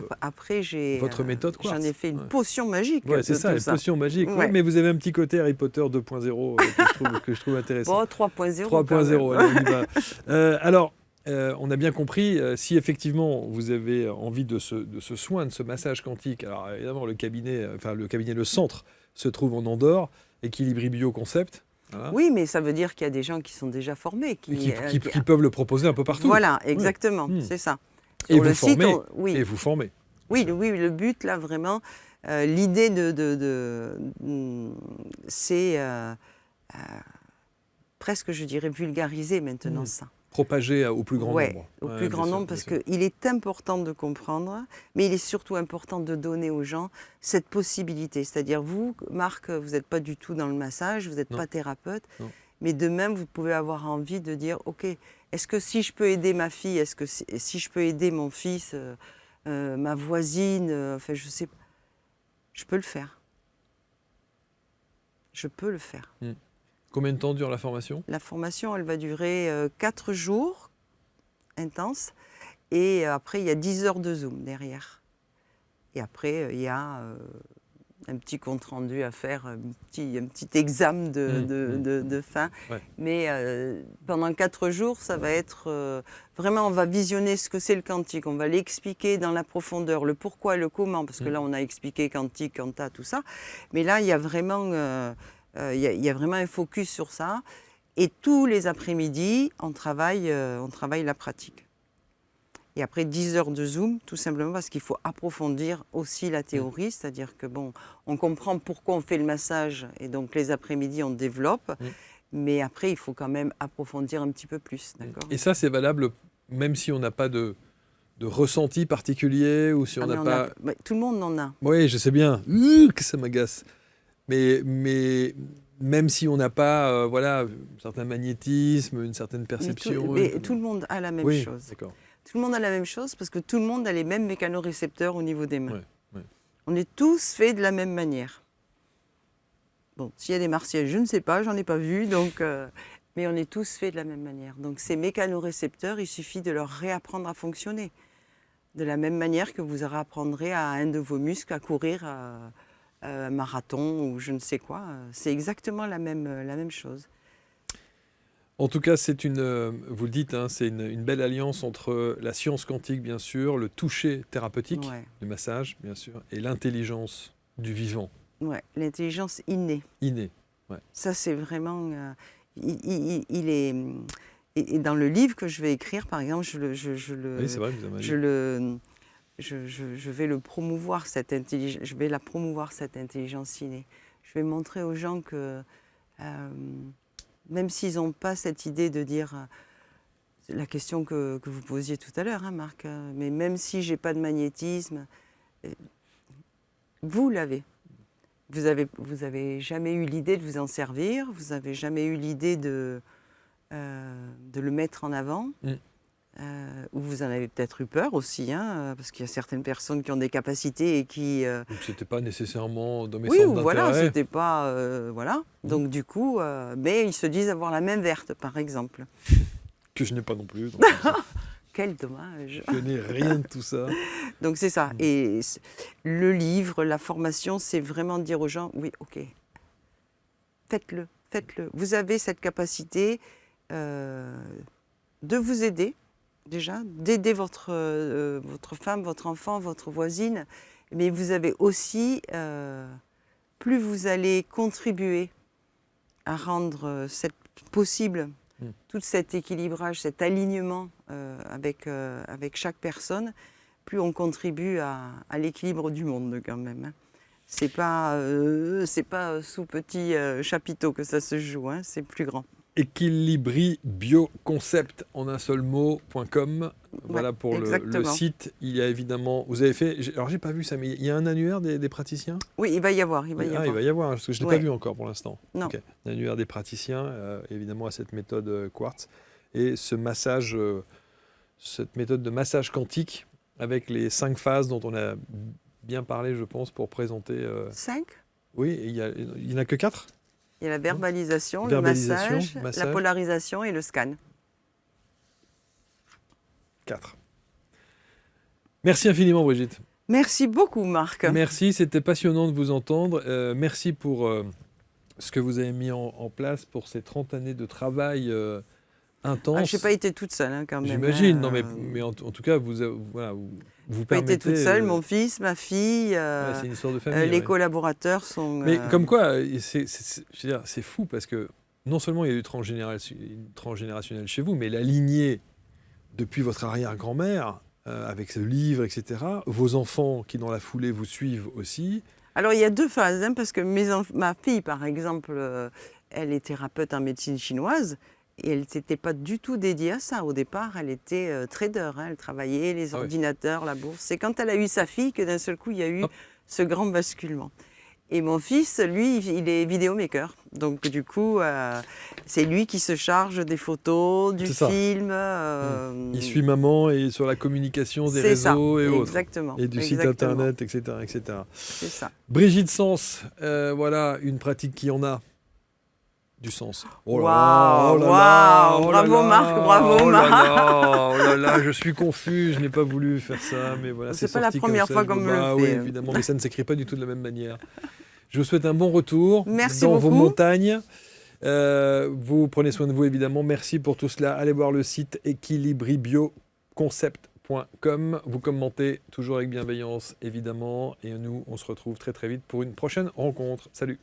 méthode quartz. J'en ai fait une potion magique. Ouais, c'est ça, une potion magique. Ouais. Ouais, mais vous avez un petit côté Harry Potter 2.0 que je trouve intéressant. Bon, 3.0. 3.0, allez, on y va. Alors, on a bien compris, si effectivement vous avez envie de ce soin, de ce massage quantique, alors évidemment le cabinet, le centre se trouve en Andorre, Equilibri Bio Concept. Voilà. Oui, mais ça veut dire qu'il y a des gens qui sont déjà formés. Qui peuvent le proposer un peu partout. Voilà, exactement, c'est ça. Et vous, formez, et vous formez. Oui, le but, là, vraiment, l'idée c'est presque, je dirais, vulgariser maintenant ça. Propager au plus grand nombre. Au plus grand nombre, parce qu'il est important de comprendre, mais il est surtout important de donner aux gens cette possibilité. C'est-à-dire, vous, Marc, vous n'êtes pas du tout dans le massage, vous n'êtes pas thérapeute, mais de même, vous pouvez avoir envie de dire, OK, est-ce que si je peux aider ma fille, est-ce que si je peux aider mon fils, ma voisine, enfin, je sais pas, je peux le faire. Je peux le faire. Combien de temps dure la formation ? La formation, elle va durer 4 jours intenses. Et après, il y a 10 heures de Zoom derrière. Et après, il y a un petit compte-rendu à faire, un petit examen de fin. Ouais. Mais pendant 4 jours, ça va être... vraiment, on va visionner ce que c'est le quantique. On va l'expliquer dans la profondeur, le pourquoi, le comment. Parce que là, on a expliqué quantique, quanta, tout ça. Mais là, il y a vraiment... il y a vraiment un focus sur ça. Et tous les après-midi, on travaille la pratique. Et après 10 heures de Zoom, tout simplement parce qu'il faut approfondir aussi la théorie. C'est-à-dire que, bon, on comprend pourquoi on fait le massage. Et donc, les après-midi, on développe. Mais après, il faut quand même approfondir un petit peu plus. D'accord ? Et ça, c'est valable même si on n'a pas de ressenti particulier ou si on n'a pas... tout le monde en a. Oui, je sais bien. Que ça m'agace. Mais même si on n'a pas un certain magnétisme, une certaine perception... Mais tout le monde a la même chose. D'accord. Tout le monde a la même chose parce que tout le monde a les mêmes mécanorécepteurs au niveau des mains. On est tous faits de la même manière. Bon, s'il y a des Martiens, je ne sais pas, j'en ai pas vu, donc, mais on est tous faits de la même manière. Donc ces mécanorécepteurs, il suffit de leur réapprendre à fonctionner. De la même manière que vous réapprendrez à un de vos muscles à courir un marathon ou je ne sais quoi. C'est exactement la même chose. En tout cas, c'est vous le dites, hein, c'est une belle alliance entre la science quantique, bien sûr, le toucher thérapeutique, le massage, bien sûr, et l'intelligence du vivant. Oui, l'intelligence innée. Innée, ouais. Ça, c'est vraiment... il est... Et dans le livre que je vais écrire, par exemple, Oui, c'est vrai, vous avez je vais le promouvoir, cette intelligence, je vais la promouvoir, cette intelligence innée. Je vais montrer aux gens que... même s'ils n'ont pas cette idée de dire la question que vous posiez tout à l'heure, hein, Marc, mais même si je n'ai pas de magnétisme, vous l'avez. Vous avez jamais eu l'idée de vous en servir, vous n'avez jamais eu l'idée de le mettre en avant, ou vous en avez peut-être eu peur aussi, hein, parce qu'il y a certaines personnes qui ont des capacités et qui... Donc c'était pas nécessairement dans mes oui, centres d'intérêt. voilà, c'était pas... voilà. Donc du coup, mais ils se disent avoir la main verte, par exemple. Que je n'ai pas non plus. Donc quel dommage. Je n'ai rien de tout ça. Donc c'est ça. Et le livre, la formation, c'est vraiment dire aux gens, oui, ok, faites-le, faites-le. Vous avez cette capacité de vous aider, déjà, d'aider votre femme, votre enfant, votre voisine, mais vous avez aussi, plus vous allez contribuer à rendre possible tout cet équilibrage, cet alignement avec chaque personne, plus on contribue à l'équilibre du monde quand même. Hein. C'est pas sous petit chapiteau que ça se joue, hein, c'est plus grand. Equilibri Bio Concept en un seul mot.com. Voilà pour le site. Il y a évidemment. Vous avez fait. Alors j'ai pas vu ça, mais il y a un annuaire des praticiens. Oui, il va y avoir. Il va y avoir, parce que je ne l'ai pas vu encore pour l'instant. Non. Okay. Un annuaire des praticiens, évidemment à cette méthode Quartz et ce massage, cette méthode de massage quantique avec les 5 phases dont on a bien parlé, je pense, pour présenter. 5 ? Oui, il n'y en a que 4. Il y a la verbalisation, le massage, la polarisation et le scan. 4. Merci infiniment, Brigitte. Merci beaucoup, Marc. Merci, c'était passionnant de vous entendre. Merci pour ce que vous avez mis en place pour ces 30 années de travail intense. Je n'ai pas été toute seule hein, quand même. J'imagine, hein, non, mais en tout cas, voilà, vous j'ai pas été toute permettez. seule, mon fils, ma fille, Ouais, c'est une histoire de famille. les Ouais. collaborateurs sont... Mais comme quoi, je veux dire, c'est fou parce que non seulement il y a eu une transgénérationnelle chez vous, mais la lignée depuis votre arrière-grand-mère, avec ce livre, etc., vos enfants qui dans la foulée vous suivent aussi. Alors il y a 2 phases, hein, parce que ma fille, par exemple, elle est thérapeute en médecine chinoise et elle n'était pas du tout dédiée à ça. Au départ, elle était trader, hein, elle travaillait les ordinateurs, la bourse. C'est quand elle a eu sa fille que d'un seul coup, il y a eu ce grand basculement. Et mon fils, lui, il est vidéomaker. Donc du coup, c'est lui qui se charge des photos, du film. Il suit maman et sur la communication des réseaux et autres. Exactement. Et du site internet, etc. etc. C'est ça. Brigitte Sens, voilà une pratique qui en a du sens. Waouh, bravo Marc, bravo Marc. Oh là là, je suis confus, je n'ai pas voulu faire ça, mais voilà. C'est pas la première fois qu'on me le fait. Oui, évidemment, mais ça ne s'écrit pas du tout de la même manière. Je vous souhaite un bon retour dans vos montagnes. Vous prenez soin de vous, évidemment. Merci pour tout cela. Allez voir le site équilibribioconcept.com. Vous commentez toujours avec bienveillance, évidemment. Et nous, on se retrouve très très vite pour une prochaine rencontre. Salut!